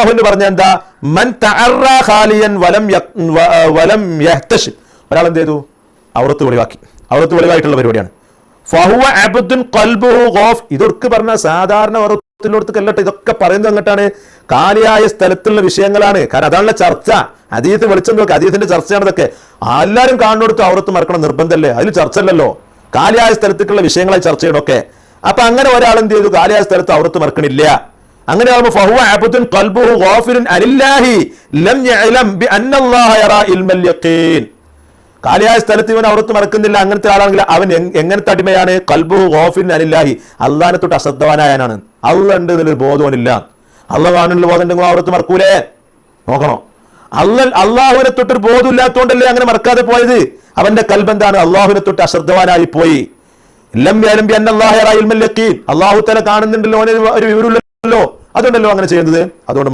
അല്ലാഹു പറഞ്ഞ എന്താ, മൻ തഅറ ഖാലിയൻ വലം യഹ്തശിം, ഒരാൾ എന്ത് ചെയ്തു, ഔറത്ത് വെളിവായിട്ടുള്ള പരിപാടിയാണ്. ഫഹുവ അബ്ദുൻ ഖൽബുഹു ഖാഫ്, ഇതൊക്കെ പറഞ്ഞ സാധാരണ ഔറത്തിലോടത്തേക്കല്ലട്ടെ, ഇതൊക്കെ പറയുന്നത് അങ്ങോട്ടാണ്, കാലിയായ സ്ഥലത്തുള്ള വിഷയങ്ങളാണ്. കാരണം അതാണല്ലോ ചർച്ച. ഹദീസ് വെളിച്ചം നോക്കുക, ഹദീസിന്റെ ചർച്ചയാണ് ഇതൊക്കെ. എല്ലാവരും കാണുന്നിടത്ത് ഔറത്ത് മറക്കണം നിർബന്ധമല്ലേ, അതിൽ ചർച്ച അല്ലല്ലോ, കാലിയായ സ്ഥലത്തേക്കുള്ള വിഷയങ്ങളായി ചർച്ച ചെയ്യണമൊക്കെ. അപ്പൊ അങ്ങനെ ഒരാൾ എന്ത് ചെയ്തു, കാലിയായ സ്ഥലത്ത് ഔറത്ത് മറക്കണില്ല. അങ്ങനെ ആകുമ്പോൾ ഫഹുവ അബ്ദുൻ ഖൽബുഹു ഗാഫിലുൻ അനില്ലാഹി ലം യഅലം ബിഅന്നല്ലാഹ യറാ ഇൽമൽ യഖീൻ. കാലിയായ സ്ഥലത്ത് ഇവൻ ഔറത്ത് മറക്കുന്നില്ല, അങ്ങനത്തെ ആളാണെങ്കിൽ അവൻ എങ്ങനത്തെ അടിമയാണ്, ഖൽബുഹു ഗാഫിലുൻ അനില്ലാഹി, അള്ളാഹിനെ തൊട്ട് അശ്രദ്ധവാനായനാണ്. അള്ളാഹ് ഉണ്ട് എന്നൊരു ബോധവനില്ല. അള്ളാഹ് കാണുന്നുള്ള ബോധം ഉണ്ടെങ്കിൽ ഔറത്ത് മറക്കൂലേ, നോക്കണം. അള്ളാഹുവിനെ തൊട്ടൊരു ബോധമില്ലാത്തതുകൊണ്ടല്ലേ അങ്ങനെ മറക്കാതെ പോയത്. അവന്റെ കൽബ് എന്താണ്, അള്ളാഹുവിനെ തൊട്ട് അശ്രദ്ധവാനായി പോയി. അള്ളാഹു തആല കാണുന്നുണ്ടല്ലോ, ഒരു വിവരമില്ലല്ലോ, അതുകൊണ്ടല്ലോ അങ്ങനെ ചെയ്യുന്നത്, അതുകൊണ്ട്